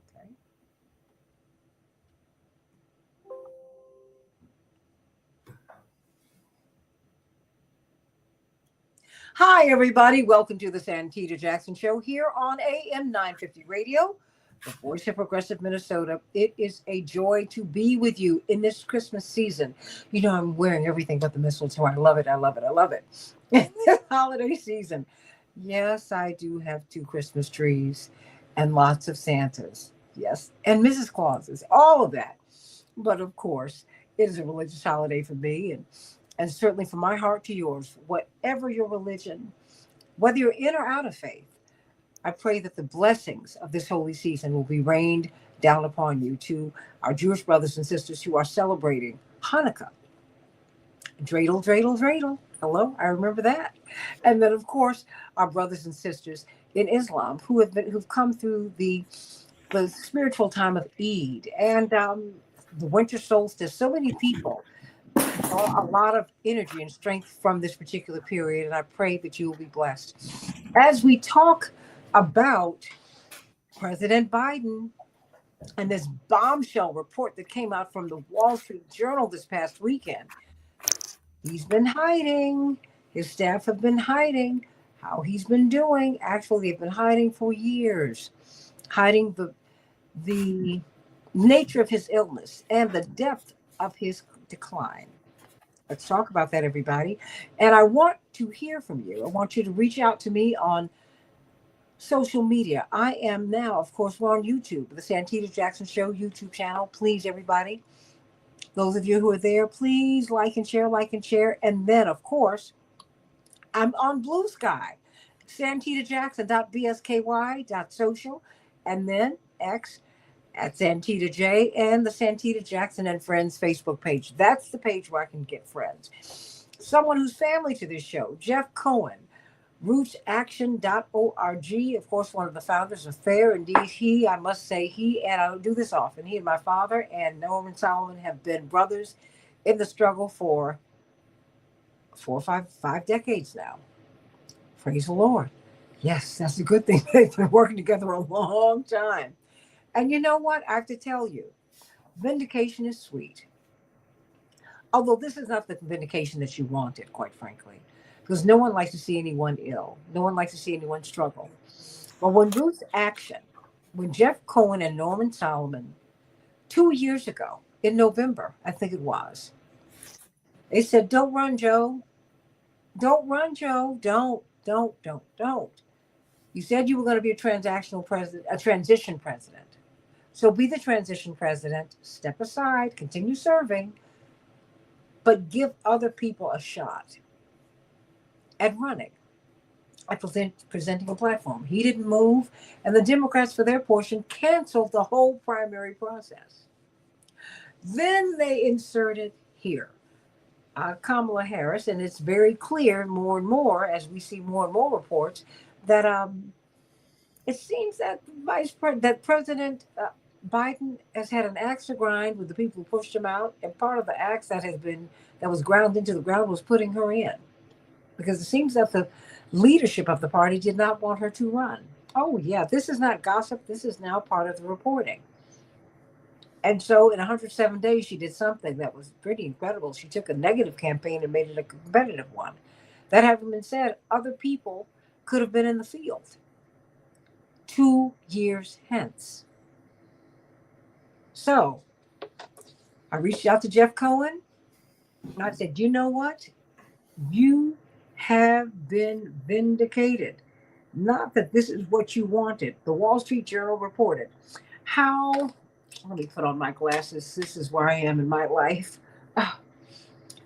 Okay. Hi, everybody. Welcome to the Santita Jackson Show here on AM 950 Radio, the voice of progressive Minnesota. It is a joy to be with you in this Christmas season. You know, I'm wearing everything but the mistletoe. I love it. I love it. I love it. In this holiday season, yes, I do have two Christmas trees and lots of Santas. Yes, and Mrs. Clauses, all of that. But of course, it is a religious holiday for me, and certainly from my heart to yours, whatever your religion, whether you're in or out of faith, I pray that the blessings of this holy season will be rained down upon you. To our Jewish brothers and sisters who are celebrating Hanukkah, dreidel, dreidel, dreidel. Hello, I remember that. And then, of course, our brothers and sisters in Islam who've come through the spiritual time of Eid and the winter solstice. So many people draw a lot of energy and strength from this particular period, and I pray that you will be blessed. As we talk about President Biden and this bombshell report that came out from the Wall Street Journal this past weekend, he's been hiding. His staff have been hiding. How he's been doing? Actually, they've been hiding for years, hiding the nature of his illness and the depth of his decline. Let's talk about that, everybody. And I want to hear from you. I want you to reach out to me on social media. I am now, of course, we're on YouTube, the Santita Jackson Show YouTube channel. Please, everybody, those of you who are there, please like and share, like and share. And then, of course, I'm on Blue Sky, santitajackson.bsky.social, and then X at Santita J and the Santita Jackson and Friends Facebook page. That's the page where I can get friends. Someone who's family to this show, Jeff Cohen, rootsaction.org, of course, one of the founders of FAIR. Indeed, I must say, and I don't do this often, he and my father and Norman Solomon have been brothers in the struggle for 5 decades now. Praise the Lord. Yes, that's a good thing. They've been working together a long time. And you know what? I have to tell you, vindication is sweet. Although this is not the vindication that you wanted, quite frankly, because no one likes to see anyone ill. No one likes to see anyone struggle. But when Ruth's action, when Jeff Cohen and Norman Solomon, 2 years ago in November, I think it was, they said, "Don't run, Joe. Don't run, Joe. Don't. You said you were going to be a transactional president, a transition president. So be the transition president, step aside, continue serving, but give other people a shot at running, at presenting a platform." He didn't move, and the Democrats, for their portion, canceled the whole primary process. Then they inserted here Kamala Harris, and it's very clear more and more as we see more and more reports that it seems that President Biden has had an axe to grind with the people who pushed him out, and part of the axe that was ground into the ground was putting her in, because it seems that the leadership of the party did not want her to run. Oh yeah, this is not gossip. This is now part of the reporting. And so in 107 days, she did something that was pretty incredible. She took a negative campaign and made it a competitive one. That having been said, other people could have been in the field 2 years hence. So I reached out to Jeff Cohen. And I said, you know what? You have been vindicated. Not that this is what you wanted. The Wall Street Journal reported how, let me put on my glasses. This is where I am in my life. Ah,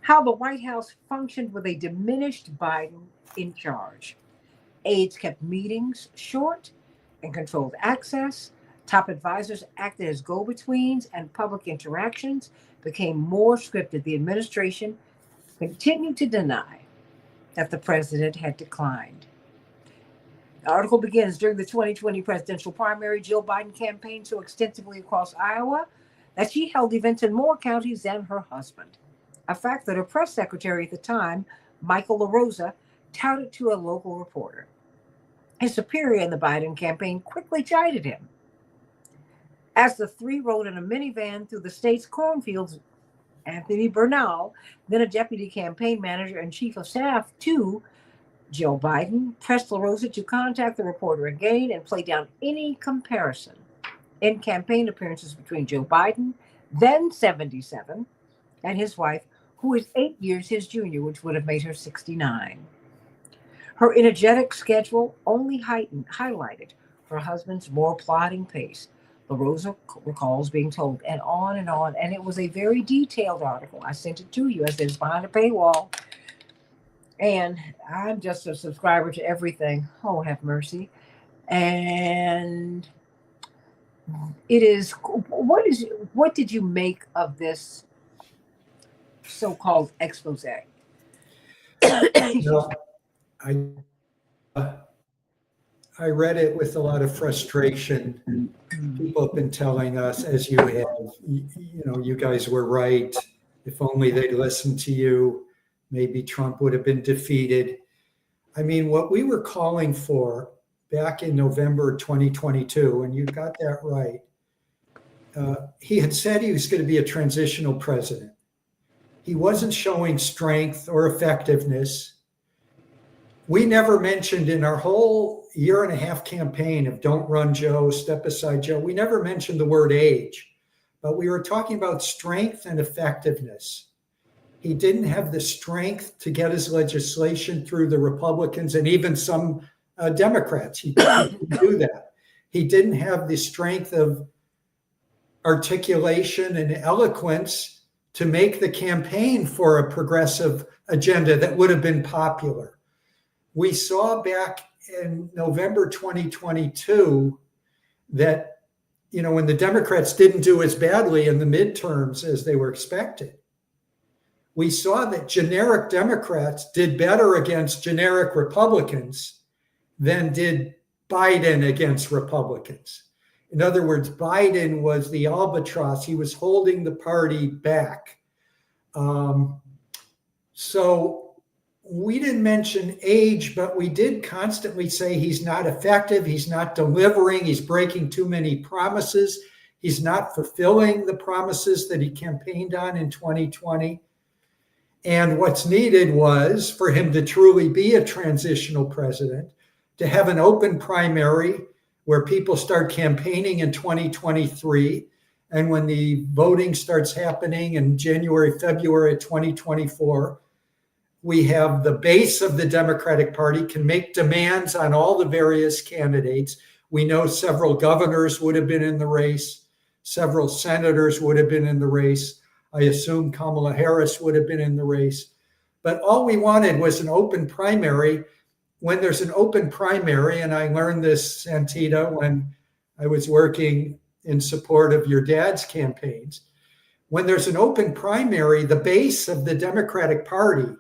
how the White House functioned with a diminished Biden in charge. Aides kept meetings short and controlled access. Top advisors acted as go betweens, and public interactions became more scripted. The administration continued to deny that the president had declined. The article begins during the 2020 presidential primary. Jill Biden campaigned so extensively across Iowa that she held events in more counties than her husband, a fact that her press secretary at the time, Michael LaRosa, touted to a local reporter. His superior in the Biden campaign quickly chided him. As the three rode in a minivan through the state's cornfields, Anthony Bernal, then a deputy campaign manager and chief of staff to Joe Biden, pressed LaRosa to contact the reporter again and play down any comparison in campaign appearances between Joe Biden, then 77, and his wife, who is 8 years his junior, which would have made her 69. Her energetic schedule only highlighted her husband's more plodding pace. LaRosa recalls being told, and on and on. And it was a very detailed article. I sent it to you as it's behind a paywall. And I'm just a subscriber to everything. Oh, have mercy. And it is, what did you make of this so-called expose? No, I read it with a lot of frustration. People have been telling us, as you have, you guys were right. If only they'd listened to you, maybe Trump would have been defeated. I mean, what we were calling for back in November 2022, and you got that right, he had said he was going to be a transitional president. He wasn't showing strength or effectiveness. We never mentioned in our whole year and a half campaign of Don't Run Joe, Step Aside Joe, we never mentioned the word age, but we were talking about strength and effectiveness. He didn't have the strength to get his legislation through the Republicans and even some Democrats. He couldn't do that. He didn't have the strength of articulation and eloquence to make the campaign for a progressive agenda that would have been popular. We saw back in November 2022 that, when the Democrats didn't do as badly in the midterms as they were expected, we saw that generic Democrats did better against generic Republicans than did Biden against Republicans. In other words, Biden was the albatross. He was holding the party back. So we didn't mention age, but we did constantly say he's not effective. He's not delivering. He's breaking too many promises. He's not fulfilling the promises that he campaigned on in 2020. And what's needed was for him to truly be a transitional president, to have an open primary where people start campaigning in 2023. And when the voting starts happening in January, February of 2024, we have the base of the Democratic Party can make demands on all the various candidates. We know several governors would have been in the race. Several senators would have been in the race. I assume Kamala Harris would have been in the race. But all we wanted was an open primary. When there's an open primary, and I learned this, Santita, when I was working in support of your dad's campaigns, when there's an open primary, the base of the Democratic Party,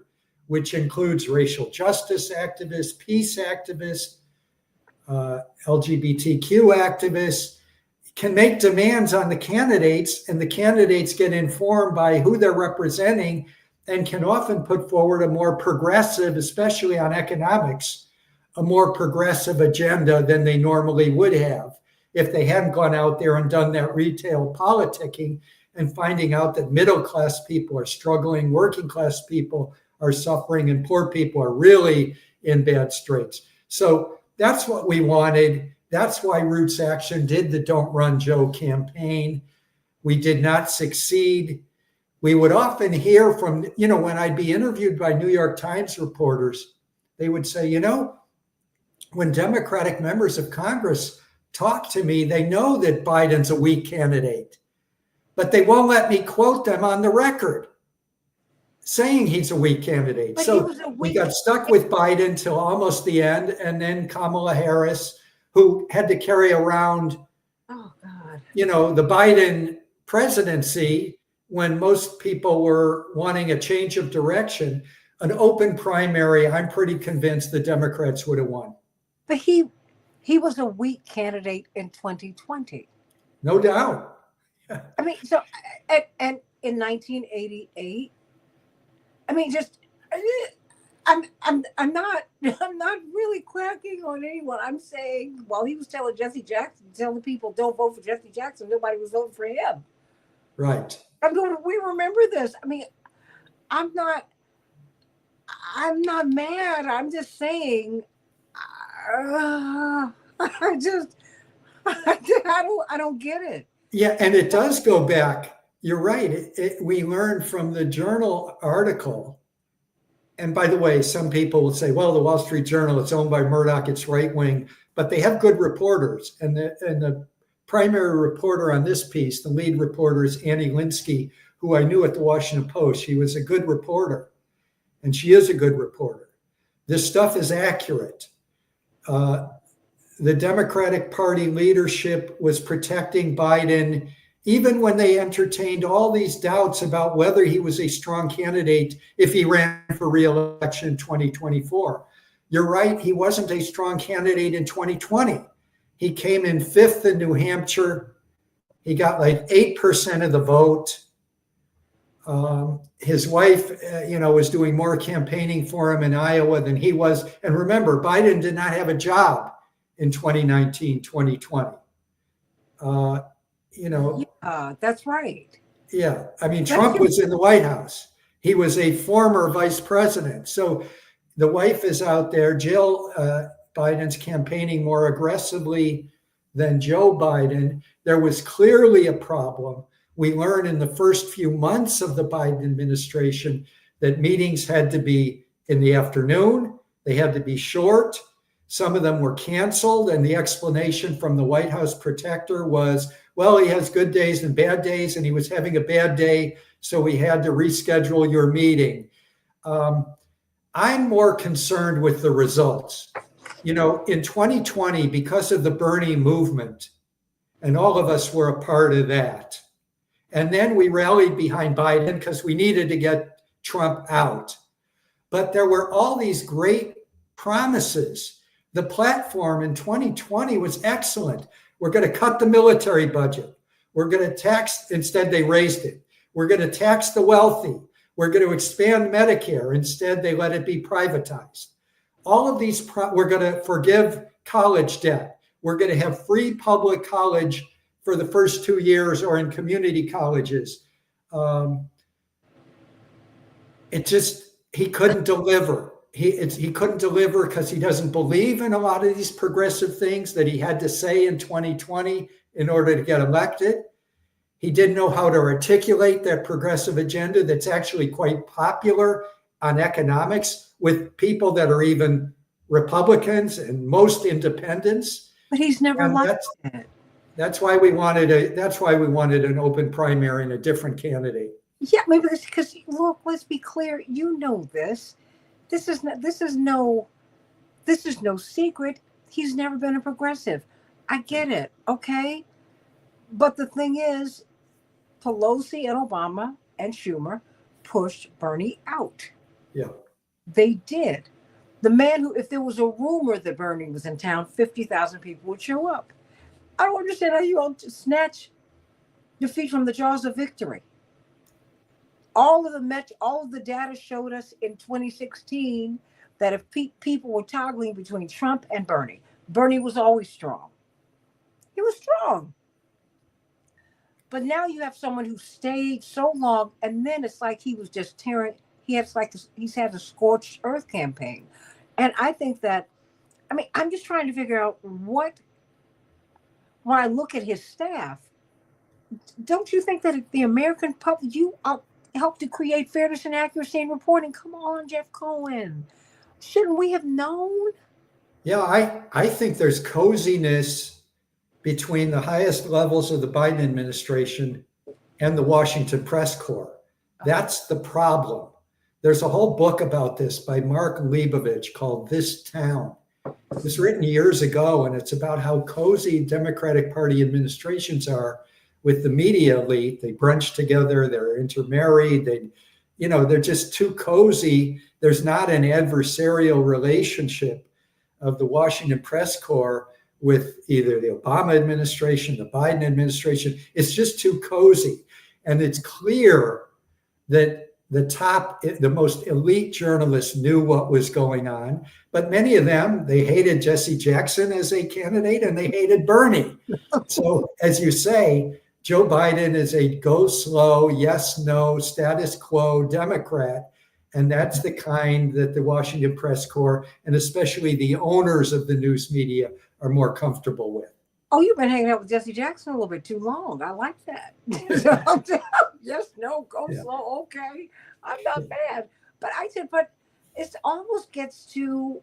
which includes racial justice activists, peace activists, LGBTQ activists, can make demands on the candidates, and the candidates get informed by who they're representing and can often put forward a more progressive, especially on economics, a more progressive agenda than they normally would have if they hadn't gone out there and done that retail politicking and finding out that middle-class people are struggling, working-class people are suffering, and poor people are really in bad straits. So that's what we wanted. That's why Roots Action did the Don't Run Joe campaign. We did not succeed. We would often hear from, when I'd be interviewed by New York Times reporters, they would say, when Democratic members of Congress talk to me, they know that Biden's a weak candidate, but they won't let me quote them on the record saying he's a weak candidate. But so we got stuck with Biden till almost the end, and then Kamala Harris, who had to carry around, the Biden presidency when most people were wanting a change of direction. An open primary, I'm pretty convinced the Democrats would have won. But he was a weak candidate in 2020. No doubt. I mean, so, and in 1988, I mean, I'm not I'm not really cracking on anyone. I'm saying while he was telling Jesse Jackson, telling people don't vote for Jesse Jackson, nobody was voting for him. Right. I'm going. We remember this. I mean, I'm not. I'm not mad. I'm just saying. I just. I don't get it. Yeah, and it does go back. You're right. We learned from the Journal article. And by the way, some people will say, well, the Wall Street Journal, it's owned by Murdoch, it's right wing, but they have good reporters. And the primary reporter on this piece, the lead reporter is Annie Linsky, who I knew at the Washington Post. She was a good reporter, and she is a good reporter. This stuff is accurate. The Democratic Party leadership was protecting Biden even when they entertained all these doubts about whether he was a strong candidate if he ran for re-election in 2024. You're right, he wasn't a strong candidate in 2020. He came in fifth in New Hampshire. He got like 8% of the vote. His wife, was doing more campaigning for him in Iowa than he was. And remember, Biden did not have a job in 2019, 2020. That's right. Yeah. I mean, Trump was in the White House. He was a former vice president. So the wife is out there. Jill Biden's campaigning more aggressively than Joe Biden. There was clearly a problem. We learned in the first few months of the Biden administration that meetings had to be in the afternoon. They had to be short. Some of them were canceled. And the explanation from the White House protector was, well, he has good days and bad days, and he was having a bad day, so we had to reschedule your meeting. I'm more concerned with the results. In 2020, because of the Bernie movement, and all of us were a part of that, and then we rallied behind Biden because we needed to get Trump out. But there were all these great promises. The platform in 2020 was excellent. We're going to cut the military budget. We're going to tax, instead they raised it. We're going to tax the wealthy. We're going to expand Medicare. Instead, they let it be privatized. All of these, we're going to forgive college debt. We're going to have free public college for the first 2 years or in community colleges. He couldn't deliver. He couldn't deliver because he doesn't believe in a lot of these progressive things that he had to say in 2020 in order to get elected. He didn't know how to articulate that progressive agenda that's actually quite popular on economics with people that are even Republicans and most independents. But he's never liked it. That's why we wanted an open primary and a different candidate. Yeah, maybe because look, let's be clear. You know this. This is no secret. He's never been a progressive. I get it, okay? But the thing is, Pelosi and Obama and Schumer pushed Bernie out. Yeah. They did. The man who, if there was a rumor that Bernie was in town, 50,000 people would show up. I don't understand how you all snatch defeat from the jaws of victory. All of the data showed us in 2016 that if people were toggling between Trump and Bernie was always strong. He was strong. But now you have someone who stayed so long, and then it's like he was just tearing. He's had a scorched earth campaign. And I think that, I'm just trying to figure out when I look at his staff, don't you think that the American public, you helped to create fairness and accuracy in reporting? Come on, Jeff Cohen. Shouldn't we have known? Yeah, I think there's coziness between the highest levels of the Biden administration and the Washington press corps. That's the problem. There's a whole book about this by Mark Leibovich called This Town. It was written years ago, and it's about how cozy Democratic Party administrations are with the media elite. They brunch together, they're intermarried, they're just too cozy. There's not an adversarial relationship of the Washington press corps with either the Obama administration, the Biden administration. It's just too cozy. And it's clear that the most elite journalists knew what was going on, but many of them, they hated Jesse Jackson as a candidate and they hated Bernie. So, as you say, Joe Biden is a go slow, yes, no, status quo Democrat. And that's the kind that the Washington Press Corps, and especially the owners of the news media, are more comfortable with. Oh, you've been hanging out with Jesse Jackson a little bit too long. I like that. Yes, no, go slow. Okay. I'm not bad. But I said, but it almost gets to,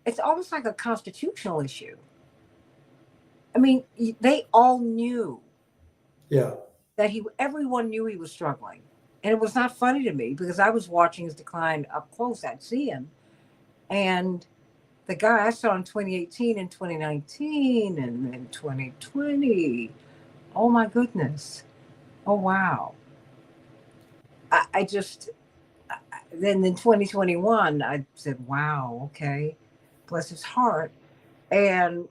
it's almost like a constitutional issue. I mean, they all knew that everyone knew he was struggling. And it was not funny to me because I was watching his decline up close. I'd see him. And the guy I saw in 2018 and 2019 and then 2020. Oh my goodness. Oh, wow. Then in 2021, I said, wow, okay. Bless his heart. And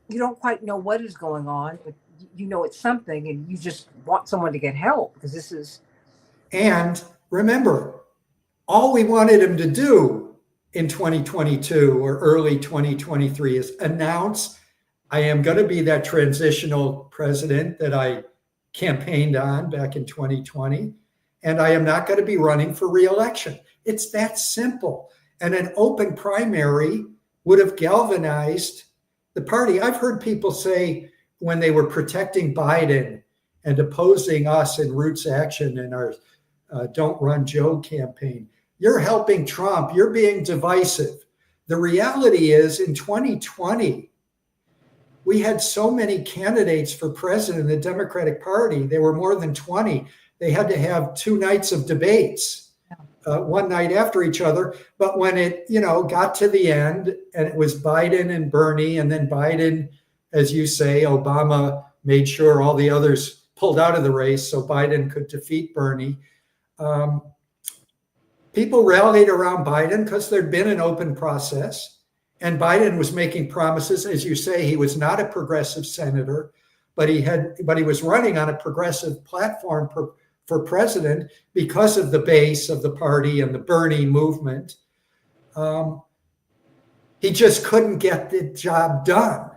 you don't quite know what is going on, but you know it's something and you just want someone to get help because this is. And remember, all we wanted him to do in 2022 or early 2023 is announce, I am going to be that transitional president that I campaigned on back in 2020, and I am not going to be running for re-election. It's that simple. And an open primary would have galvanized the party. I've heard people say when they were protecting Biden and opposing us in Roots Action and our Don't Run Joe campaign, you're helping Trump, you're being divisive. The reality is in 2020, we had so many candidates for president in the Democratic Party. There were more than 20. They had to have 2 nights of debates, one night after each other. But when it, got to the end and it was Biden and Bernie, and then Biden, as you say, Obama made sure all the others pulled out of the race so Biden could defeat Bernie. People rallied around Biden because there'd been an open process. And Biden was making promises. As you say, he was not a progressive senator, but he was running on a progressive platform for president because of the base of the party and the Bernie movement. He just couldn't get the job done.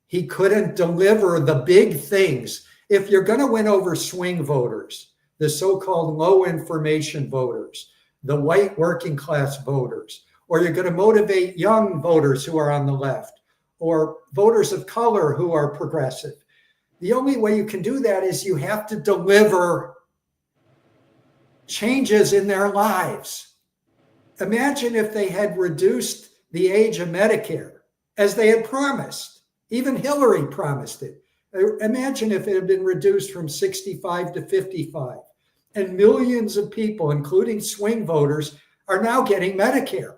He couldn't deliver the big things. If you're going to win over swing voters, the so-called low information voters, the white working class voters, or you're going to motivate young voters who are on the left, or voters of color who are progressive, the only way you can do that is you have to deliver changes in their lives. Imagine if they had reduced the age of Medicare as they had promised. Even Hillary promised it. Imagine if it had been reduced from 65 to 55. And millions of people, including swing voters, are now getting Medicare.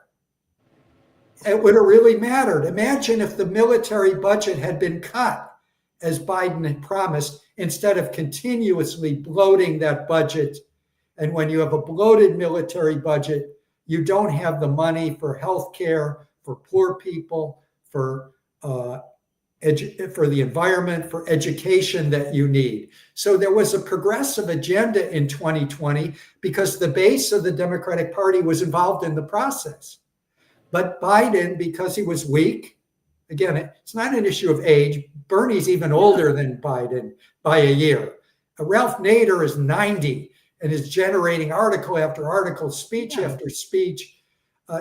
It would have really mattered. Imagine if the military budget had been cut, as Biden had promised, instead of continuously bloating that budget. And when you have a bloated military budget, you don't have the money for health care, for poor people, for the environment, for education that you need. So there was a progressive agenda in 2020 because the base of the Democratic Party was involved in the process. But Biden, because he was weak, again, it's not an issue of age. Bernie's even older than Biden by a year. Ralph Nader is 90 and is generating article after article, speech after speech.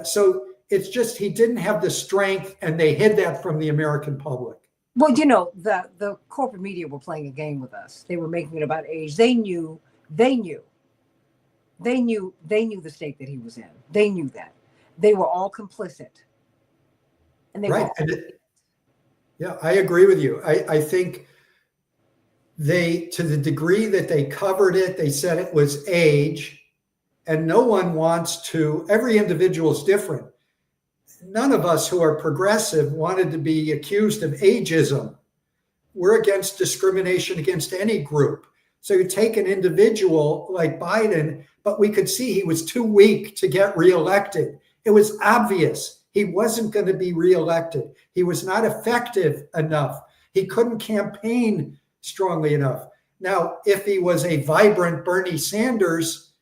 So it's just he didn't have the strength, and they hid that from the American public. Well, the corporate media were playing a game with us. They were making it about age. They knew the state that he was in. They knew that. They were all complicit. And they right. I agree with you. I think to the degree that they covered it, they said it was age, and no one wants to, every individual is different. None of us who are progressive wanted to be accused of ageism. We're against discrimination against any group. So you take an individual like Biden, but we could see he was too weak to get reelected. It was obvious he wasn't going to be reelected. He was not effective enough. He couldn't campaign strongly enough. Now, if he was a vibrant Bernie Sanders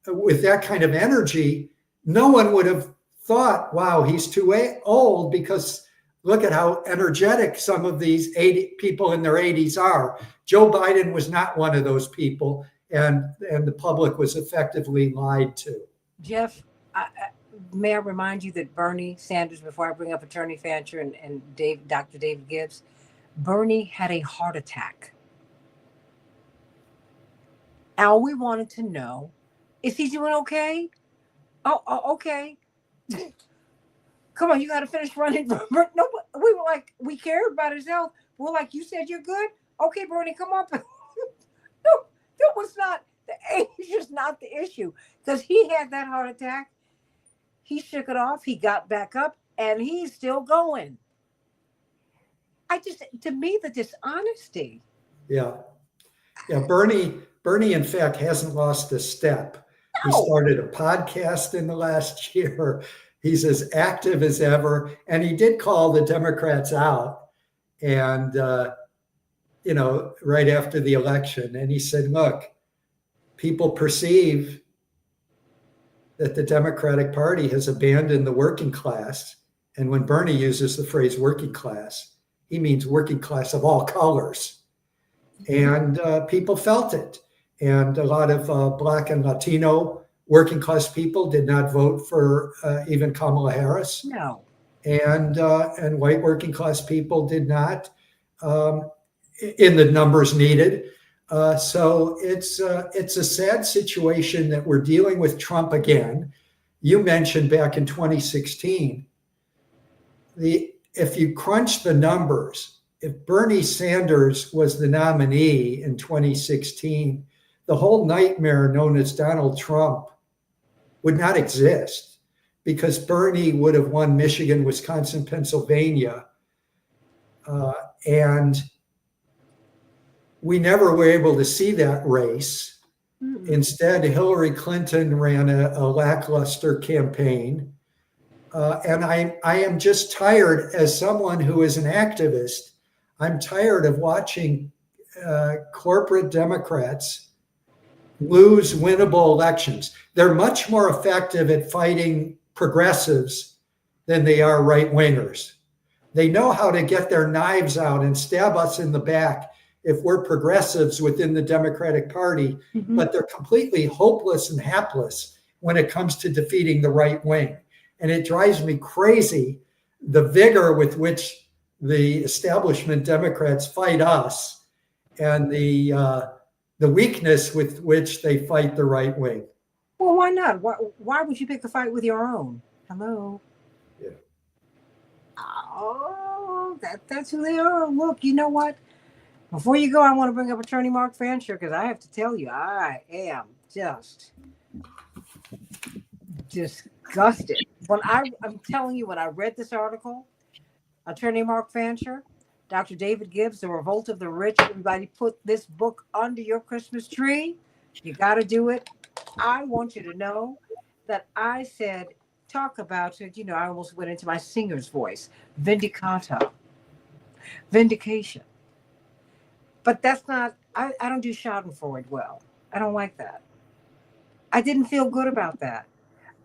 with that kind of energy, no one would have thought, wow, he's too old, because look at how energetic some of these 80 people in their 80s are. Joe Biden was not one of those people, and the public was effectively lied to. Jeff, may I remind you that Bernie Sanders, before I bring up Attorney Fancher and Dr. David Gibbs, Bernie had a heart attack. All we wanted to know, is he doing okay? Oh, okay. Come on, you got to finish running. No, we were like, we cared about his health. We're like, you said you're good? Okay, Bernie, come up. No, that was not, the age is not the issue. Because he had that heart attack. He shook it off. He got back up, and he's still going. To me, the dishonesty. Yeah. Bernie, in fact, hasn't lost a step. No. He started a podcast in the last year. He's as active as ever. And he did call the Democrats out, and, right after the election. And he said, look, people perceive that the Democratic Party has abandoned the working class. And when Bernie uses the phrase working class, he means working class of all colors. And people felt it. And a lot of Black and Latino working class people did not vote for even Kamala Harris. No. And white working class people did not in the numbers needed. So it's a sad situation that we're dealing with Trump again. You mentioned back in 2016, if you crunch the numbers, if Bernie Sanders was the nominee in 2016, the whole nightmare known as Donald Trump would not exist, because Bernie would have won Michigan, Wisconsin, Pennsylvania. And we never were able to see that race. Mm-hmm. Instead, Hillary Clinton ran a lackluster campaign. And I am just tired, as someone who is an activist, I'm tired of watching corporate Democrats lose winnable elections. They're much more effective at fighting progressives than they are right-wingers. They know how to get their knives out and stab us in the back if we're progressives within the Democratic Party, mm-hmm. but they're completely hopeless and hapless when it comes to defeating the right wing. And it drives me crazy, the vigor with which the establishment Democrats fight us, and the weakness with which they fight the right wing. Well, why not? Why would you pick a fight with your own? Hello. Yeah. Oh, that's who they are. Look, you know what? Before you go, I want to bring up Attorney Mark Fancher, because I have to tell you, I am just disgusted. I'm telling you, when I read this article, Attorney Mark Fancher, Dr. David Gibbs, The Revolt of the Rich, everybody put this book under your Christmas tree. You got to do it. I want you to know that I said, talk about it. I almost went into my singer's voice. Vindicata. Vindication. But that's not, I don't do Schadenfreude well. I don't like that. I didn't feel good about that.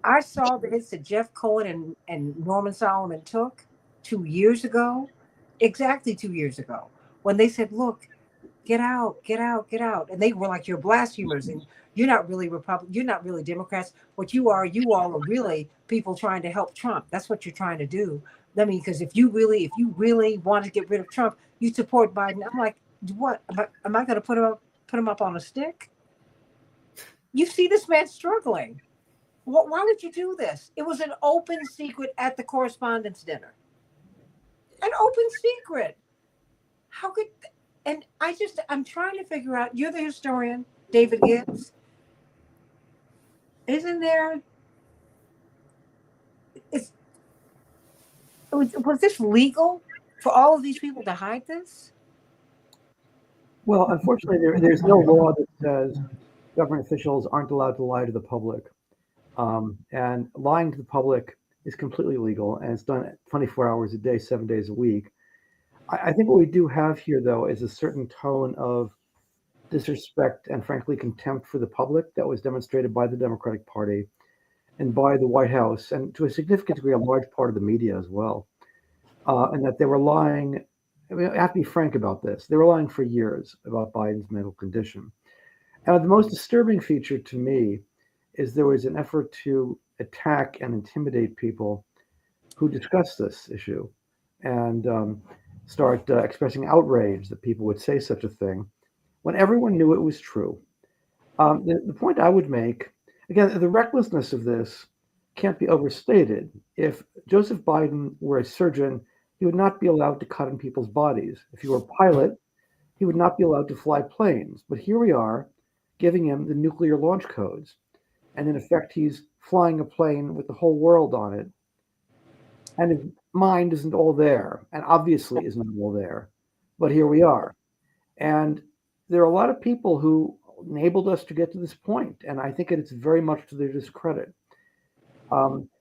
I saw the hits that Jeff Cohen and Norman Solomon took 2 years ago, exactly 2 years ago, when they said, look, get out. And they were like, you're blasphemers, and you're not really you're not really Democrats. What you all are really people trying to help Trump. That's what you're trying to do. I mean, because if you really want to get rid of Trump, you support Biden. I'm like, what? Am I going to put him up on a stick? You see this man struggling. Why would you do this? It was an open secret at the correspondence dinner. An open secret. How could? And I'm trying to figure out. You're the historian, David Gibbs. Isn't there? Was this legal for all of these people to hide this? Well, unfortunately, there's no law that says government officials aren't allowed to lie to the public. And lying to the public is completely legal, and it's done 24 hours a day, 7 days a week. I think what we do have here, though, is a certain tone of disrespect and frankly contempt for the public that was demonstrated by the Democratic Party and by the White House, and to a significant degree, a large part of the media as well, and that they were lying. I mean, I have to be frank about this. They were lying for years about Biden's mental condition. And the most disturbing feature to me is there was an effort to attack and intimidate people who discuss this issue and start expressing outrage that people would say such a thing when everyone knew it was true. The point I would make, again, the recklessness of this can't be overstated. If Joseph Biden were a surgeon, he would not be allowed to cut in people's bodies. If he were a pilot, he would not be allowed to fly planes. But here we are giving him the nuclear launch codes. And in effect, he's flying a plane with the whole world on it. And his mind isn't all there, and obviously isn't all there. But here we are. And there are a lot of people who enabled us to get to this point, and I think it's very much to their discredit.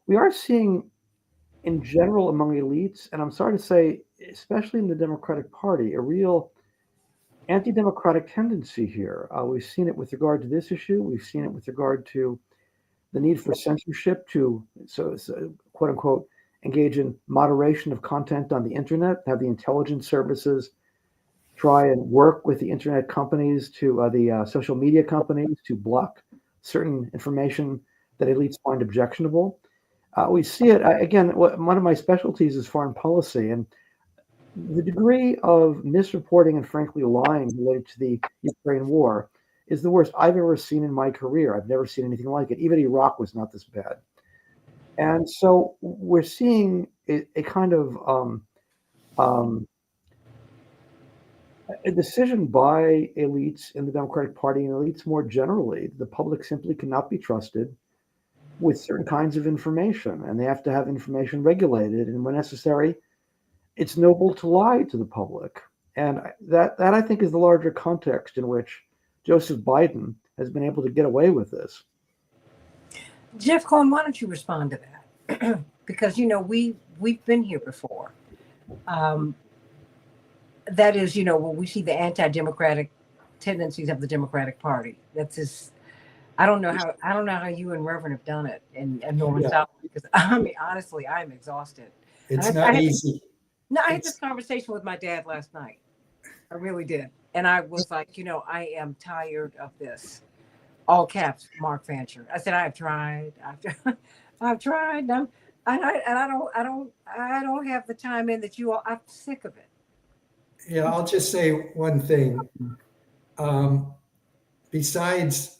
We are seeing, in general, among elites, and I'm sorry to say, especially in the Democratic Party, a real anti-democratic tendency here. We've seen it with regard to this issue. We've seen it with regard to the need for censorship to, so quote unquote, engage in moderation of content on the internet, have the intelligence services try and work with the internet companies to the social media companies to block certain information that elites find objectionable. We see it again. One of my specialties is foreign policy, and the degree of misreporting and frankly lying related to the Ukraine war is the worst I've ever seen in my career. I've never seen anything like it. Even Iraq was not this bad. And so we're seeing a kind of a decision by elites in the Democratic Party and elites more generally. The public simply cannot be trusted with certain kinds of information, and they have to have information regulated. And when necessary, it's noble to lie to the public. And that I think is the larger context in which Joseph Biden has been able to get away with this. Jeff Cohen, why don't you respond to that? Because, you know, we've been here before. That is, you know, when we see the anti-democratic tendencies of the Democratic Party. That's just, I don't know how you and Reverend have done it in Norman South, because I mean, honestly, I'm exhausted. It's not easy. I had this conversation with my dad last night. I really did. And I was like, you know, I am tired of this. All caps, Mark Fancher. I said, I've tried. I've tried. I don't have the time in that you all. I'm sick of it. Yeah, I'll just say one thing. Besides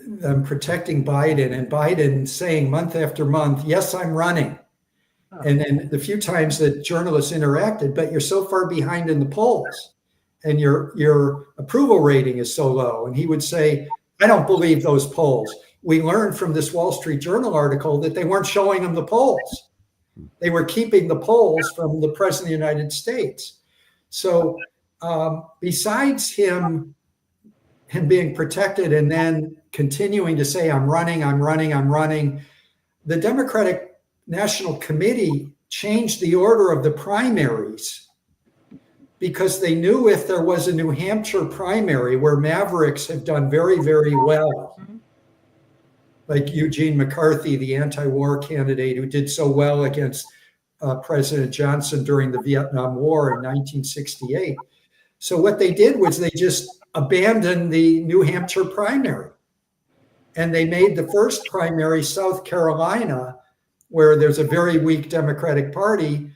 them protecting Biden and Biden saying month after month, yes, I'm running. And then the few times that journalists interacted, but you're so far behind in the polls and your approval rating is so low. And he would say, I don't believe those polls. We learned from this Wall Street Journal article that they weren't showing him the polls. They were keeping the polls from the president of the United States. So besides him being protected and then continuing to say, I'm running, the Democratic National Committee changed the order of the primaries because they knew if there was a New Hampshire primary where Mavericks have done very, very well, like Eugene McCarthy, the anti-war candidate who did so well against President Johnson during the Vietnam War in 1968. So what they did was they just abandoned the New Hampshire primary. And they made the first primary South Carolina, where there's a very weak Democratic Party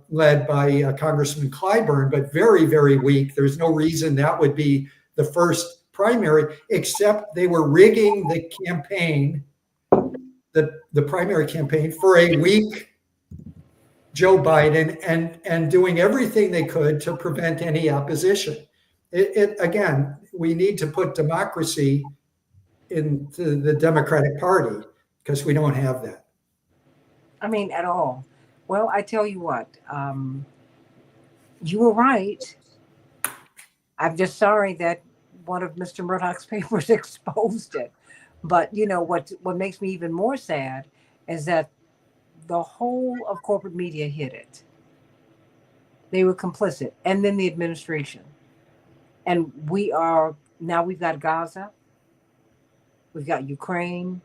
led by Congressman Clyburn, but very, very weak. There's no reason that would be the first primary, except they were rigging the campaign, the primary campaign, for a weak Joe Biden and doing everything they could to prevent any opposition. Again, we need to put democracy into the Democratic Party because we don't have that. I mean, at all. Well, I tell you what, you were right. I'm just sorry that one of Mr. Murdoch's papers exposed it. But you know what makes me even more sad is that the whole of corporate media hid it. They were complicit, and then the administration. And we've got Gaza, we've got Ukraine,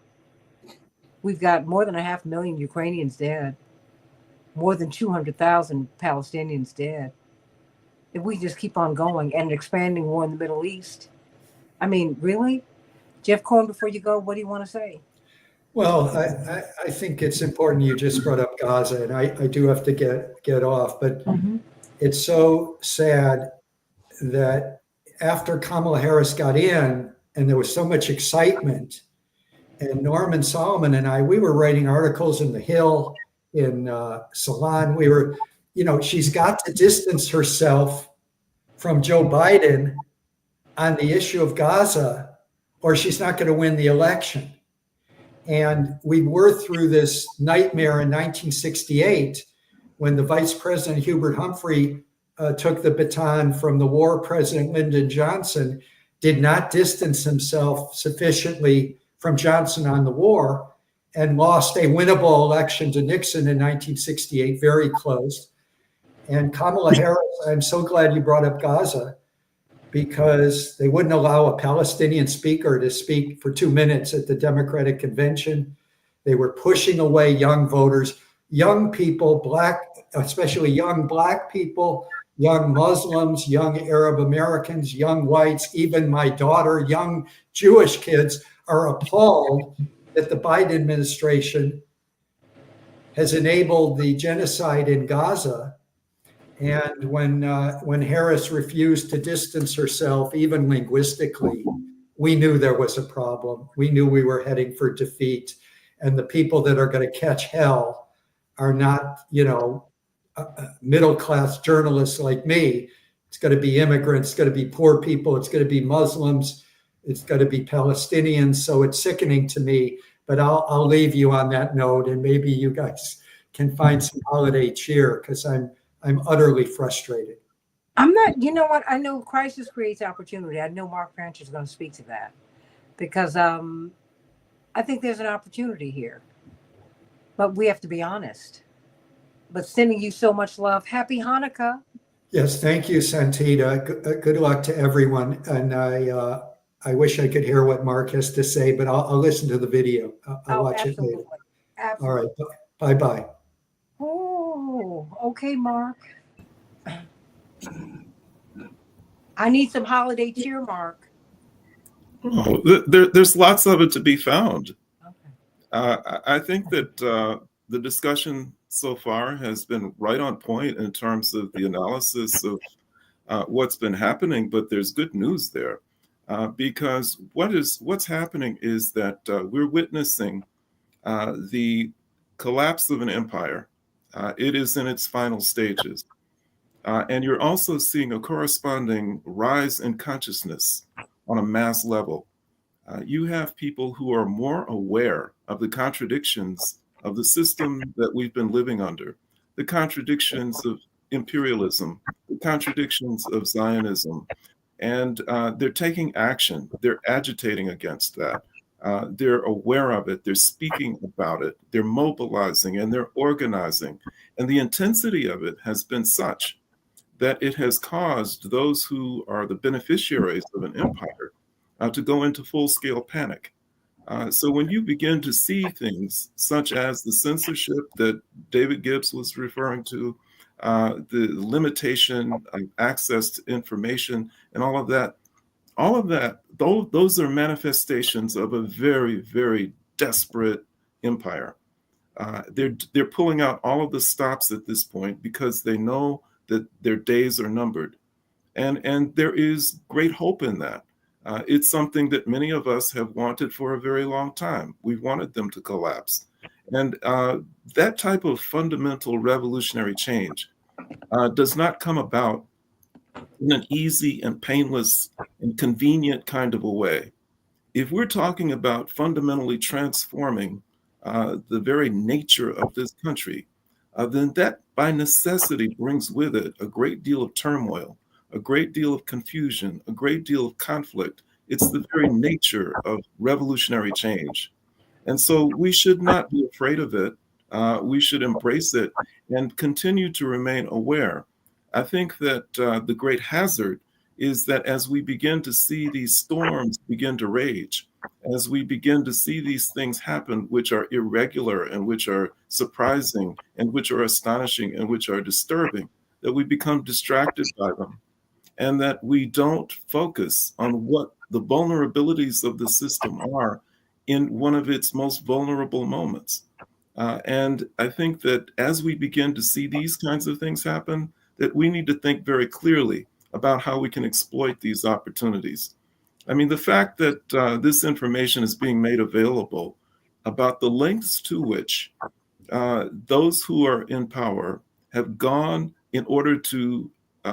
we've got more than 500,000 Ukrainians dead, more than 200,000 Palestinians dead. If we just keep on going and expanding war in the Middle East, I mean, really? Jeff Cohen, before you go, what do you want to say? Well, I think it's important you just brought up Gaza, and I do have to get off, but it's so sad that after Kamala Harris got in and there was so much excitement, and Norman Solomon and we were writing articles in The Hill, in Salon. We were, she's got to distance herself from Joe Biden on the issue of Gaza, or she's not going to win the election. And we were through this nightmare in 1968 when the Vice President Hubert Humphrey took the baton from the war president Lyndon Johnson, did not distance himself sufficiently from Johnson on the war, and lost a winnable election to Nixon in 1968, very close. And Kamala Harris, I'm so glad you brought up Gaza, because they wouldn't allow a Palestinian speaker to speak for 2 minutes at the Democratic convention. They were pushing away young voters, young people, especially young Black people, young Muslims, young Arab Americans, young whites, even my daughter, young Jewish kids are appalled that the Biden administration has enabled the genocide in Gaza. And when Harris refused to distance herself, even linguistically, we knew there was a problem. We knew we were heading for defeat. And the people that are going to catch hell are not, middle-class journalists like me. It's going to be immigrants, it's going to be poor people, it's going to be Muslims, it's going to be Palestinians. So it's sickening to me. But I'll leave you on that note, and maybe you guys can find some holiday cheer, because I'm utterly frustrated. I'm not, you know what? I know crisis creates opportunity. I know Mark Branch is going to speak to that, because I think there's an opportunity here. But we have to be honest. But sending you so much love. Happy Hanukkah. Yes, thank you, Santita. Good luck to everyone. And I wish I could hear what Mark has to say, but I'll listen to the video. I'll watch absolutely. it later. Absolutely. All right. Bye-bye. Oh, okay, Mark. I need some holiday cheer, Mark. Oh, there's lots of it to be found. Okay. I think that the discussion so far has been right on point in terms of the analysis of what's been happening, but there's good news there, because what's happening is that we're witnessing the collapse of an empire. It is in its final stages. And you're also seeing a corresponding rise in consciousness on a mass level. You have people who are more aware of the contradictions of the system that we've been living under, the contradictions of imperialism, the contradictions of Zionism, and they're taking action. They're agitating against that. They're aware of it. They're speaking about it. They're mobilizing and they're organizing. And the intensity of it has been such that it has caused those who are the beneficiaries of an empire to go into full-scale panic. So when you begin to see things such as the censorship that David Gibbs was referring to, the limitation of access to information and all of that, those are manifestations of a very, very desperate empire. They're pulling out all of the stops at this point because they know that their days are numbered. And there is great hope in that. It's something that many of us have wanted for a very long time. We've wanted them to collapse. And that type of fundamental revolutionary change does not come about in an easy and painless and convenient kind of a way. If we're talking about fundamentally transforming the very nature of this country, then that by necessity brings with it a great deal of turmoil, a great deal of confusion, a great deal of conflict. It's the very nature of revolutionary change. And so we should not be afraid of it. We should embrace it and continue to remain aware. I think that the great hazard is that as we begin to see these storms begin to rage, as we begin to see these things happen, which are irregular and which are surprising and which are astonishing and which are disturbing, that we become distracted by them and that we don't focus on what the vulnerabilities of the system are in one of its most vulnerable moments. And I think that as we begin to see these kinds of things happen, that we need to think very clearly about how we can exploit these opportunities. I mean, the fact that this information is being made available about the lengths to which those who are in power have gone in order to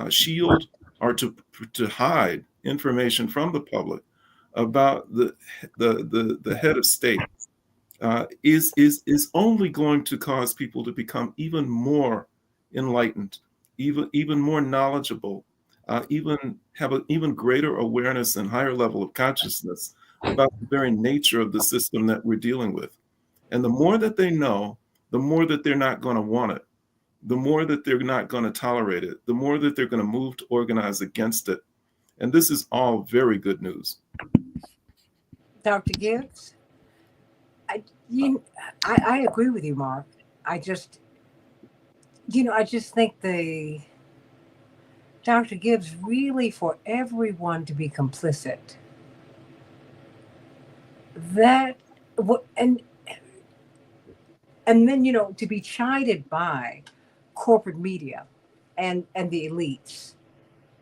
shield or to hide information from the public about the head of state is only going to cause people to become even more enlightened, even more knowledgeable, even have an even greater awareness and higher level of consciousness about the very nature of the system that we're dealing with. And the more that they know, the more that they're not going to want it, the more that they're not going to tolerate it, the more that they're going to move to organize against it. And this is all very good news. Dr. Gibbs, I agree with you, Mark. I just think Dr. Gibbs, really for everyone to be complicit, that and then to be chided by corporate media and the elites.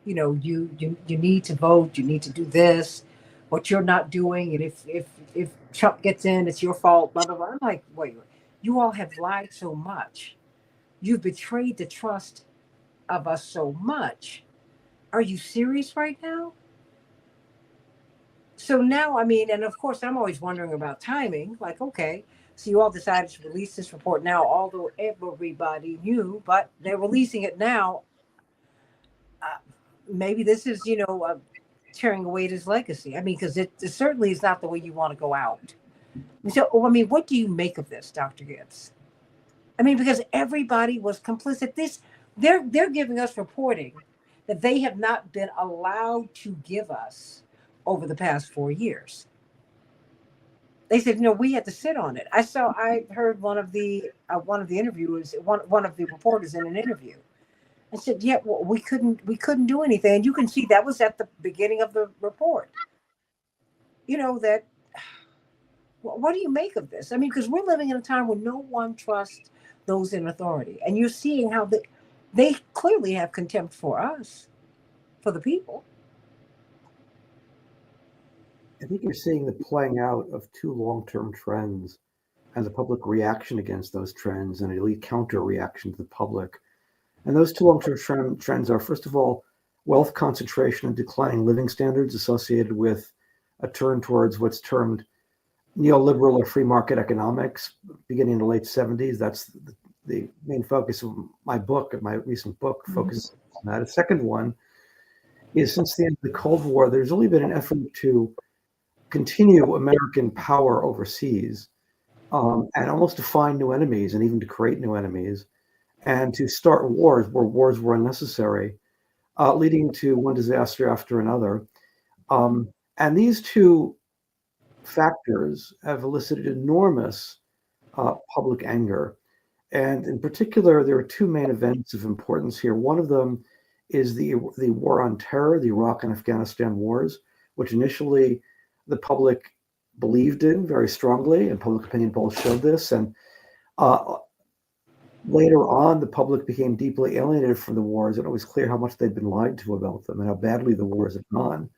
You need to vote, you need to do this, what you're not doing, and if Trump gets in, it's your fault, blah blah blah. I'm like, wait, you all have lied so much, you've betrayed the trust of us so much. Are you serious right now? So now, I mean, and of course, I'm always wondering about timing. Like, okay, so you all decided to release this report now, although everybody knew, but they're releasing it now. Maybe this is, tearing away his legacy. I mean, because it certainly is not the way you want to go out. So, I mean, what do you make of this, Dr. Gibbs? I mean, because everybody was complicit. They're giving us reporting that they have not been allowed to give us over the past 4 years. They said, we had to sit on it. I heard one of the interviewers, one of the reporters in an interview. I said, yeah, well, we couldn't do anything. And you can see that was at the beginning of the report. That, what do you make of this? I mean, because we're living in a time where no one trusts those in authority. And you're seeing how they clearly have contempt for us, for the people. I think you're seeing the playing out of two long-term trends and the public reaction against those trends and an elite counter-reaction to the public. And those two long-term trends are, first of all, wealth concentration and declining living standards associated with a turn towards what's termed neoliberal or free market economics beginning in the late 70s. That's the main focus of my recent book focuses on that. A second one is, since the end of the Cold War, there's only been an effort to continue American power overseas and almost to find new enemies and even to create new enemies and to start wars where wars were unnecessary, leading to one disaster after another. And these two factors have elicited enormous public anger. And in particular, there are two main events of importance here. One of them is the war on terror, the Iraq and Afghanistan wars, which initially the public believed in very strongly, and public opinion polls showed this. And later on, the public became deeply alienated from the wars, and it was clear how much they'd been lied to about them and how badly the wars had gone.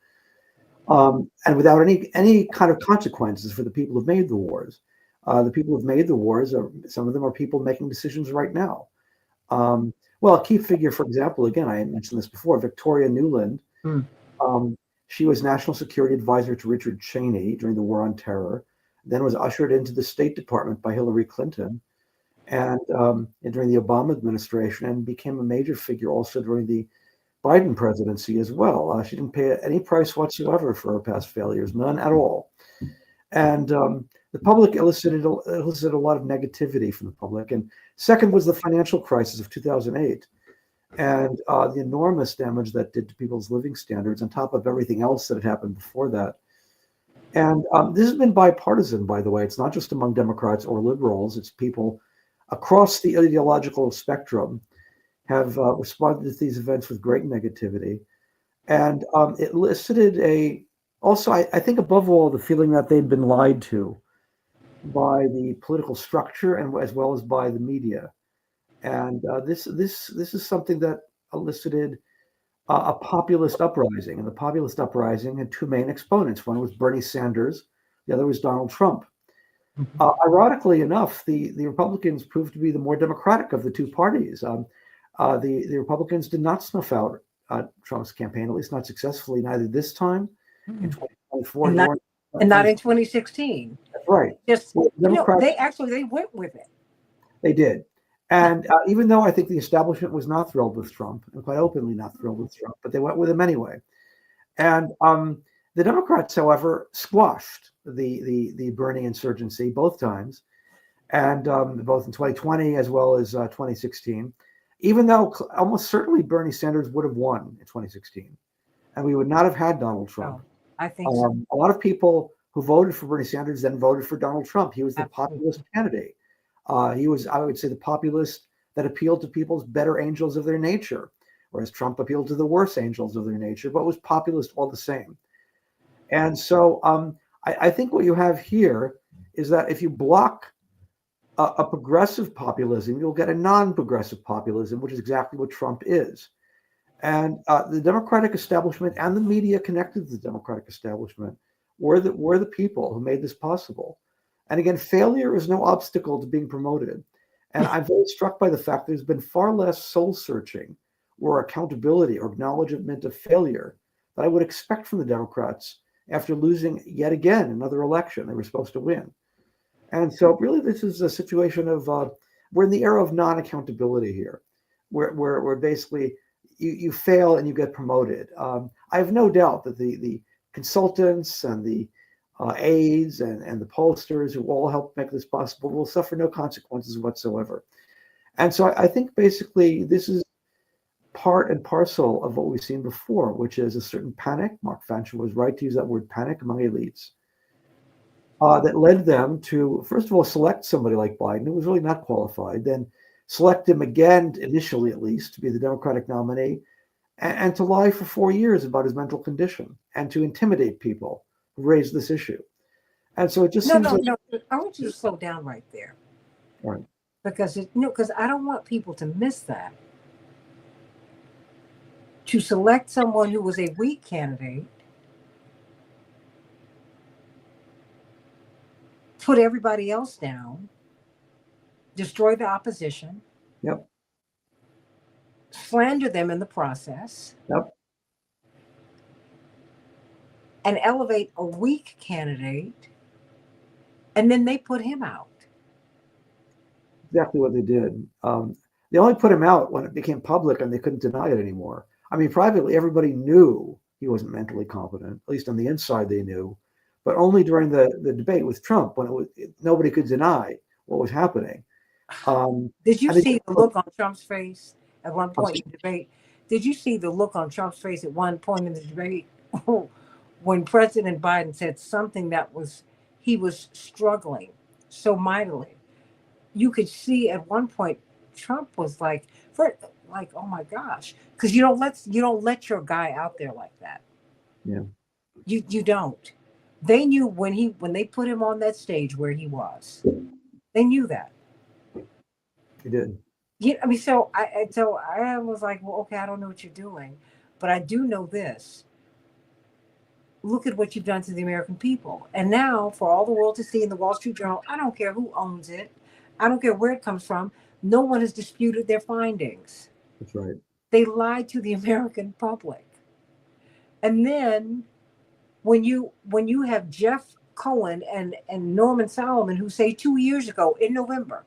And without any kind of consequences for the people who've made the wars. The people who've made the wars, some of them are people making decisions right now. Well, a key figure, for example, again, I mentioned this before, Victoria Nuland. She was National Security Advisor to Richard Cheney during the War on Terror, then was ushered into the State Department by Hillary Clinton, and during the Obama administration, and became a major figure also during the Biden presidency as well. She didn't pay any price whatsoever for her past failures, none at all. And the public elicited a lot of negativity from the public. And second was the financial crisis of 2008. and the enormous damage that did to people's living standards on top of everything else that had happened before that. And this has been bipartisan, by the way. It's not just among Democrats or liberals. It's people across the ideological spectrum have responded to these events with great negativity. And it elicited I think above all, the feeling that they'd been lied to by the political structure and as well as by the media. And this is something that elicited a populist uprising. And the populist uprising had two main exponents. One was Bernie Sanders, the other was Donald Trump. Ironically enough, the Republicans proved to be the more democratic of the two parties. The Republicans did not snuff out Trump's campaign, at least not successfully, neither this time in 2024 and not in 2016. That's right. Just they went with it. They did. And even though I think the establishment was not thrilled with Trump, and quite openly not thrilled with Trump, but they went with him anyway. And the Democrats, however, squashed the Bernie insurgency both times, and both in 2020 as well as 2016, even though almost certainly Bernie Sanders would have won in 2016, and we would not have had Donald Trump. Oh, I think so. A lot of people who voted for Bernie Sanders then voted for Donald Trump. He was the populist candidate. He was, I would say, the populist that appealed to people's better angels of their nature, whereas Trump appealed to the worse angels of their nature, but was populist all the same. And so I think what you have here is that if you block a progressive populism, you'll get a non-progressive populism, which is exactly what Trump is. And the Democratic establishment and the media connected to the Democratic establishment were the people who made this possible. And again, failure is no obstacle to being promoted. And I'm very struck by the fact there's been far less soul searching or accountability or acknowledgement of failure that I would expect from the Democrats after losing yet again another election they were supposed to win. And so really this is a situation of, we're in the era of non-accountability here, where basically you fail and you get promoted. I have no doubt that the consultants and the aides and the pollsters who all helped make this possible will suffer no consequences whatsoever. And so I think basically this is part and parcel of what we've seen before, which is a certain panic. Mark Fancher was right to use that word panic among elites that led them to, first of all, select somebody like Biden, who was really not qualified, then select him again, initially at least, to be the Democratic nominee, and to lie for 4 years about his mental condition and to intimidate people who raised this issue. And so it just seems like... No. I want you to slow down right there. Right. Because I don't want people to miss that. To select someone who was a weak candidate, put everybody else down, destroy the opposition, Yep. slander them in the process, Yep. and elevate a weak candidate, and then they put him out. Exactly what they did. They only put him out when it became public and they couldn't deny it anymore. I mean, privately, everybody knew he wasn't mentally competent. At least on the inside, they knew. But only during the debate with Trump, when nobody could deny what was happening. Did you see the look on Trump's face at one point in the debate? Did you see the look on Trump's face at one point in the debate when President Biden said something he was struggling so mightily? You could see at one point Trump was like, oh my gosh, because you don't let your guy out there like that. Yeah, you don't. They knew when they put him on that stage where he was. They knew that. he did. Yeah, I mean, so I was like, well, okay, I don't know what you're doing, but I do know this. Look at what you've done to the American people, and now for all the world to see in the Wall Street Journal, I don't care who owns it. I don't care where it comes from. No one has disputed their findings. That's right. They lied to the American public. And then when you have Jeff Cohen and Norman Solomon who say 2 years ago in November,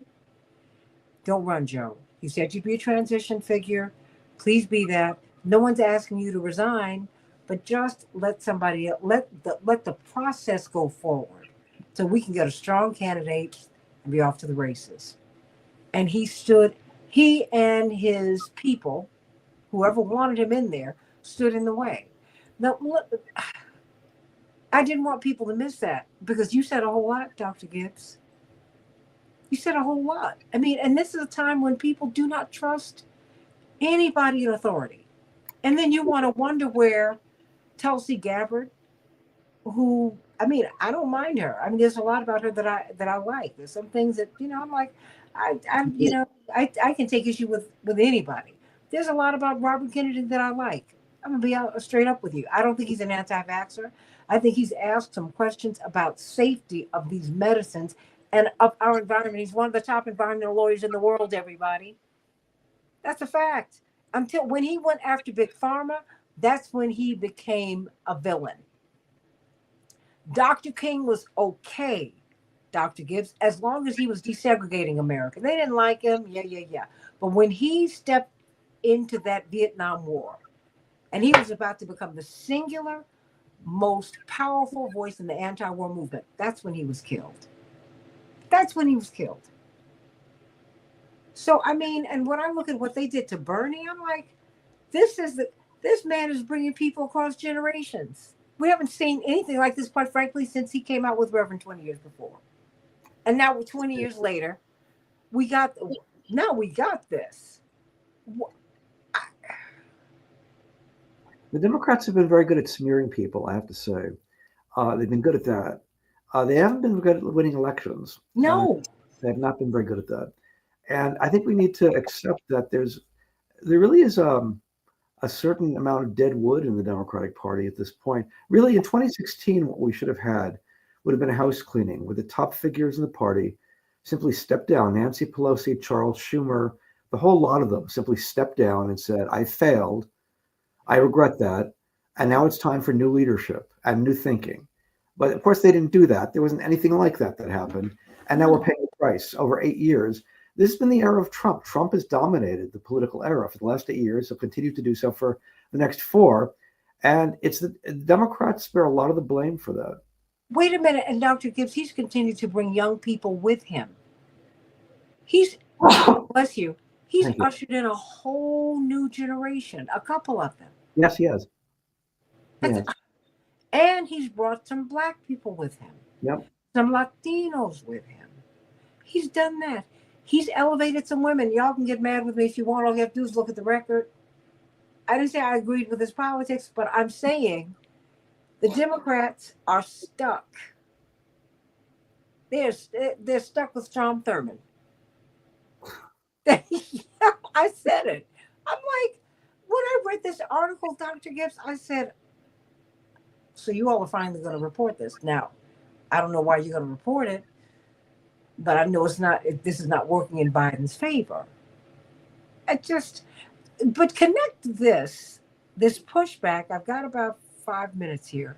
don't run, Joe. You said you'd be a transition figure. Please be that. No one's asking you to resign, but just let the process go forward so we can get a strong candidate and be off to the races. And he and his people Whoever wanted him in there stood in the way. Now, look, I didn't want people to miss that because you said a whole lot, Dr. Gibbs. You said a whole lot. I mean, and this is a time when people do not trust anybody in authority. And then you want to wonder where Tulsi Gabbard, who, I mean, I don't mind her. I mean, there's a lot about her that I like. There's some things that, I'm like, I can take issue with anybody. There's a lot about Robert Kennedy that I like. I'm gonna be out straight up with you. I don't think he's an anti-vaxxer. I think he's asked some questions about safety of these medicines and of our environment. He's one of the top environmental lawyers in the world, everybody. That's a fact. Until when he went after Big Pharma, that's when he became a villain. Dr. King was okay, Dr. Gibbs, as long as he was desegregating America. They didn't like him, yeah. But when he stepped into that Vietnam War, and he was about to become the singular most powerful voice in the anti-war movement, that's when he was killed. That's when he was killed. So, I mean, and when I look at what they did to Bernie, I'm like, this man is bringing people across generations. We haven't seen anything like this, quite frankly, since he came out with Reverend 20 years before. And now we're 20 years later, we got this. The Democrats have been very good at smearing people, I have to say. They've been good at that. They haven't been good at winning elections. No. They have not been very good at that. And I think we need to accept that there really is a certain amount of dead wood in the Democratic Party at this point. Really, in 2016, what we should have had would have been a house cleaning where the top figures in the party simply stepped down. Nancy Pelosi, Charles Schumer, the whole lot of them simply stepped down and said, I failed. I regret that. And now it's time for new leadership and new thinking. But of course, they didn't do that. There wasn't anything like that happened. And now we're paying the price over 8 years. This has been the era of Trump. Trump has dominated the political era for the last 8 years. He'll continue to do so for the next 4. And it's the Democrats bear a lot of the blame for that. Wait a minute. And Dr. Gibbs, he's continued to bring young people with him. Bless you. He's ushered in a whole new generation, a couple of them. Yes, he has. Yes. And he's brought some Black people with him. Yep. Some Latinos with him. He's done that. He's elevated some women. Y'all can get mad with me if you want. All you have to do is look at the record. I didn't say I agreed with his politics, but I'm saying the Democrats are stuck. They're stuck with Strom Thurmond. I said it. I'm like, when I read this article, Dr. Gibbs, I said, so you all are finally going to report this. Now, I don't know why you're going to report it, but I know this is not working in Biden's favor. But connect this pushback. I've got about 5 minutes here.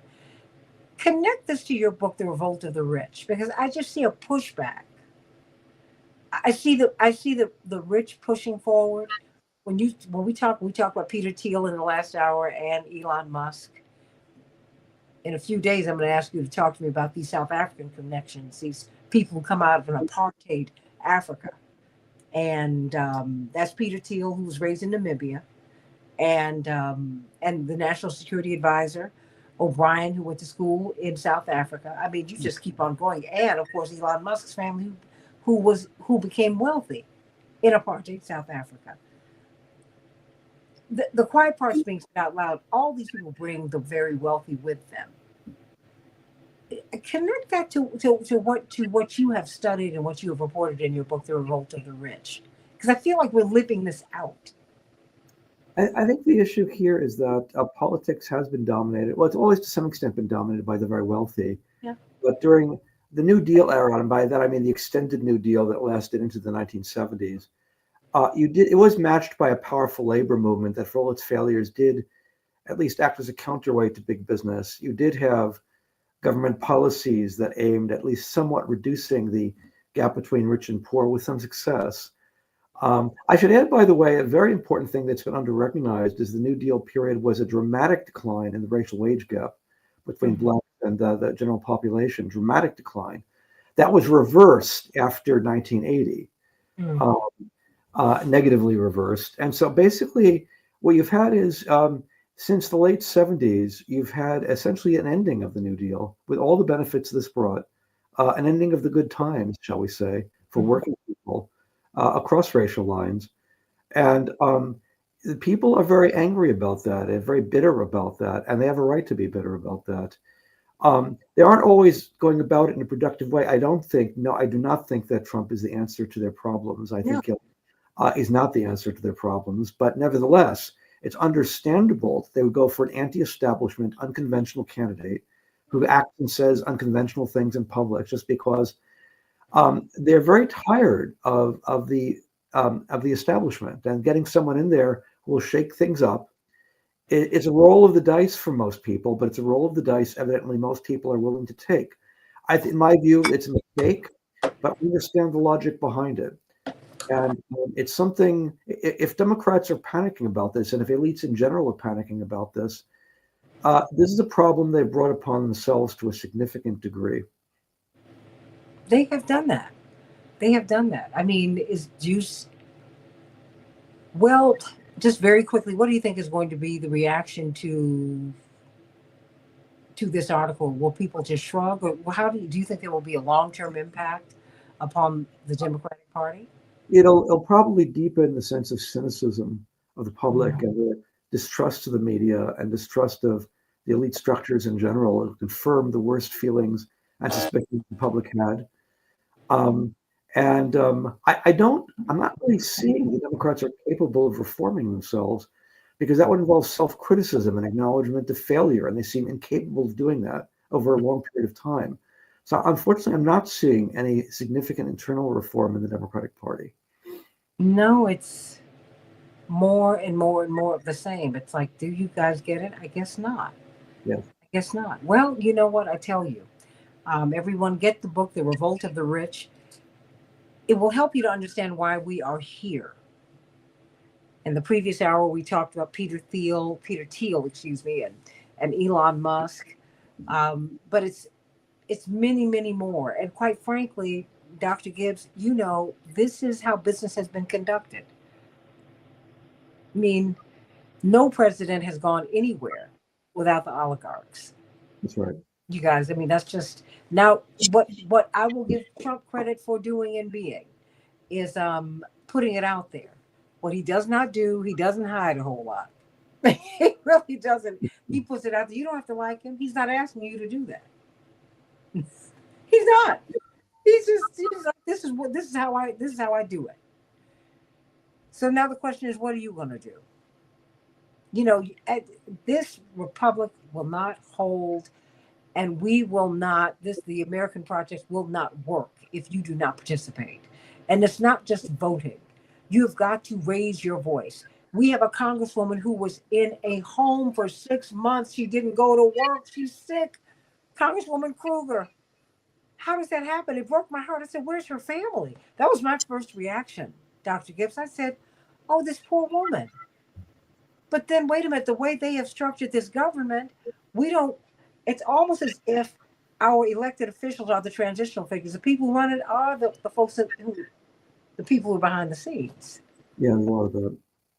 Connect this to your book, The Revolt of the Rich, because I just see a pushback. I see the rich pushing forward. When we talk about Peter Thiel in the last hour and Elon Musk. In a few days, I'm going to ask you to talk to me about these South African connections, these people who come out of an apartheid Africa. And that's Peter Thiel, who was raised in Namibia, and the National Security Advisor, O'Brien, who went to school in South Africa. I mean, you just keep on going. And, of course, Elon Musk's family, who became wealthy in apartheid South Africa. The quiet part's being said out loud. All these people bring the very wealthy with them. Connect that to what you have studied and what you have reported in your book, The Revolt of the Rich, because I feel like we're living this out. I think the issue here is that politics has been dominated. Well, it's always to some extent been dominated by the very wealthy. Yeah. But during the New Deal era, and by that I mean the extended New Deal that lasted into the 1970s, it was matched by a powerful labor movement that, for all its failures, did at least act as a counterweight to big business. You did have government policies that aimed at least somewhat reducing the gap between rich and poor with some success. I should add, by the way, a very important thing that's been under-recognized is the New Deal period was a dramatic decline in the racial wage gap between Blacks and the general population, dramatic decline. That was reversed after 1980. Negatively reversed. And so basically What you've had is since the late 70s, you've had essentially an ending of the New Deal with all the benefits this brought, an ending of the good times, shall we say, for working people across racial lines. And the people are very angry about that and very bitter about that, and they have a right to be bitter about that. They aren't always going about it in a productive way. I do not think that Trump is the answer to their problems. I think he's not the answer to their problems. But nevertheless, it's understandable that they would go for an anti-establishment, unconventional candidate who acts and says unconventional things in public just because they're very tired of the establishment, and getting someone in there who will shake things up. It's a roll of the dice for most people, but it's a roll of the dice evidently most people are willing to take. In my view, it's a mistake, but we understand the logic behind it. And it's something, if Democrats are panicking about this, and if elites in general are panicking about this is a problem they brought upon themselves to a significant degree. They have done that. They have done that. I mean, is juice. Well, just very quickly, what do you think is going to be the reaction to this article? Will people just shrug, or how do you think there will be a long-term impact upon the Democratic Party? It'll probably deepen the sense of cynicism of the public and the distrust of the media and distrust of the elite structures in general. It'll confirm the worst feelings and suspicions the public had. I'm not really seeing the Democrats are capable of reforming themselves, because that would involve self-criticism and acknowledgement of failure, and they seem incapable of doing that over a long period of time. So unfortunately, I'm not seeing any significant internal reform in the Democratic Party. No, it's more and more and more of the same. It's like, do you guys get it? I guess not. Yes. I guess not. Well, you know what? I tell you, everyone get the book, The Revolt of the Rich. It will help you to understand why we are here. In the previous hour, we talked about Peter Thiel, and Elon Musk. But it's many, many more. And quite frankly, Dr. Gibbs, this is how business has been conducted. I mean, no president has gone anywhere without the oligarchs. That's right. You guys, I mean, that's just now what I will give Trump credit for doing and being is putting it out there. What he does not do, he doesn't hide a whole lot. He really doesn't. He puts it out there. You don't have to like him. He's not asking you to do that. He's not. He's like, this is how I do it. So now the question is, what are you going to do? This republic will not hold, and we will not. The American project will not work if you do not participate. And it's not just voting. You've got to raise your voice. We have a congresswoman who was in a home for 6 months. She didn't go to work. She's sick. Congresswoman Kruger. How does that happen? It broke my heart. I said, where's her family? That was my first reaction, Dr. Gibbs. I said, oh, this poor woman. But then, wait a minute, the way they have structured this government, it's almost as if our elected officials are the transitional figures. The people who run it are the folks the people who are behind the scenes. Yeah, a lot of that.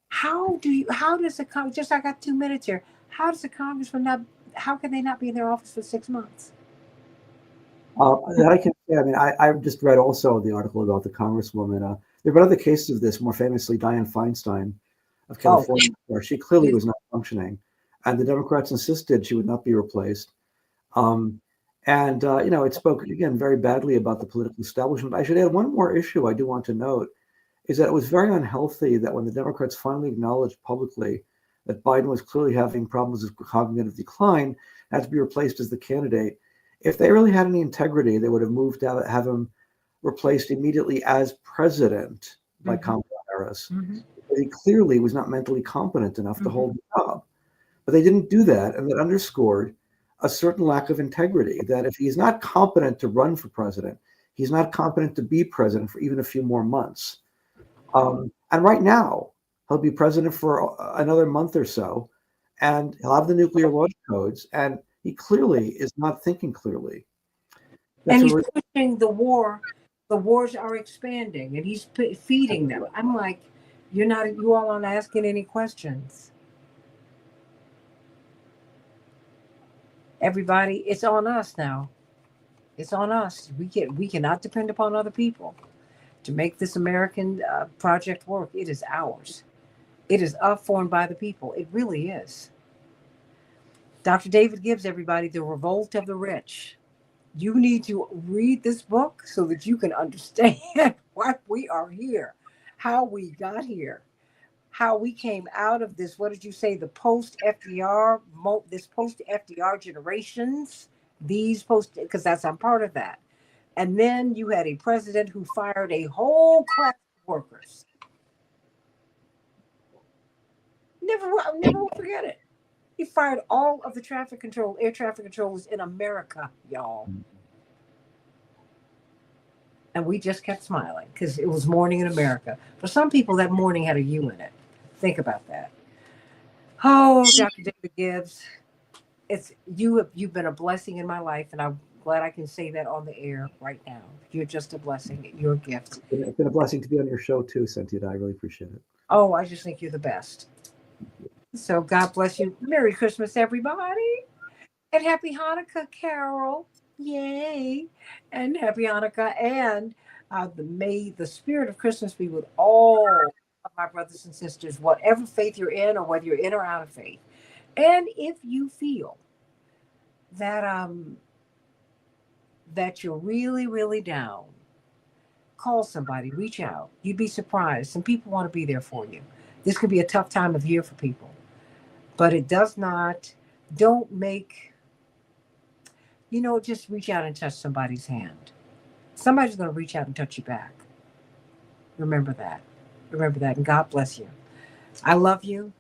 How does I got 2 minutes here. How does the congressman how can they not be in their office for 6 months? That I can say. I mean, I just read also the article about the congresswoman. There have been other cases of this, more famously Dianne Feinstein of California, where she clearly was not functioning, and the Democrats insisted she would not be replaced. It spoke again very badly about the political establishment. I should add one more issue I do want to note is that it was very unhealthy that when the Democrats finally acknowledged publicly that Biden was clearly having problems with cognitive decline, had to be replaced as the candidate. If they really had any integrity, they would have moved to have him replaced immediately as president by Kamala Harris. He clearly was not mentally competent enough to hold the job. But they didn't do that, and that underscored a certain lack of integrity, that if he's not competent to run for president, he's not competent to be president for even a few more months. And right now, he'll be president for another month or so, and he'll have the nuclear launch codes, and he clearly is not thinking clearly. And he's pushing the war. The wars are expanding, and he's feeding them. I'm like, you all aren't asking any questions. Everybody, it's on us now. It's on us. We cannot depend upon other people to make this American project work. It is ours. It is up for and by the people. It really is. Dr. David Gibbs, everybody, The Revolt of the Rich. You need to read this book so that you can understand why we are here, how we got here, how we came out of this. What did you say? The post FDR, this post FDR generations, these post, because I'm part of that. And then you had a president who fired a whole class of workers. I never will forget it. He fired all of the air traffic controllers in America, y'all. And we just kept smiling because it was morning in America. For some people, that morning had a U in it. Think about that. Oh, Dr. David Gibbs, you've been a blessing in my life, and I'm glad I can say that on the air right now. You're just a blessing. You're a gift. It's been a blessing to be on your show too, Santita. I really appreciate it. Oh, I just think you're the best. So God bless you. Merry Christmas, everybody. And happy Hanukkah, Carol. Yay. And happy Hanukkah. And may the spirit of Christmas be with all of my brothers and sisters, whatever faith you're in or whether you're in or out of faith. And if you feel that that you're really, really down, call somebody, reach out. You'd be surprised. Some people want to be there for you. This could be a tough time of year for people. But it does not, don't make, just reach out and touch somebody's hand. Somebody's going to reach out and touch you back. Remember that. Remember that. And God bless you. I love you.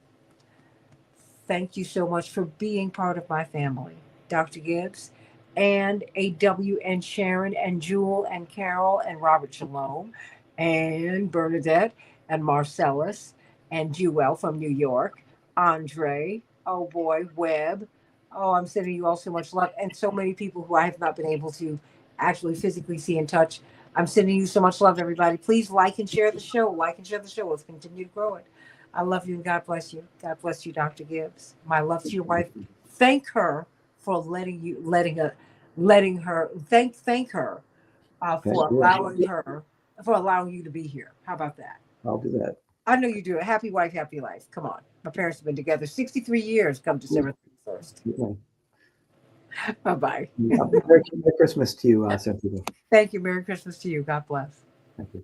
Thank you so much for being part of my family. Dr. Gibbs and AW and Sharon and Jewel and Carol and Robert Shalom and Bernadette and Marcellus and Jewel from New York. Andre, oh boy, Webb. Oh, I'm sending you all so much love. And so many people who I have not been able to actually physically see and touch. I'm sending you so much love, everybody. Please like and share the show. Like and share the show. Let's continue to grow it. I love you and God bless you. God bless you, Dr. Gibbs. My love to your wife. Thank her for letting her thank her for allowing you to be here. How about that? I'll do that. I know you do it. Happy wife, happy life. Come on. My parents have been together 63 years come December 31st. Yeah. Bye-bye. Merry Christmas to you, Santita. Thank you. Merry Christmas to you. God bless. Thank you.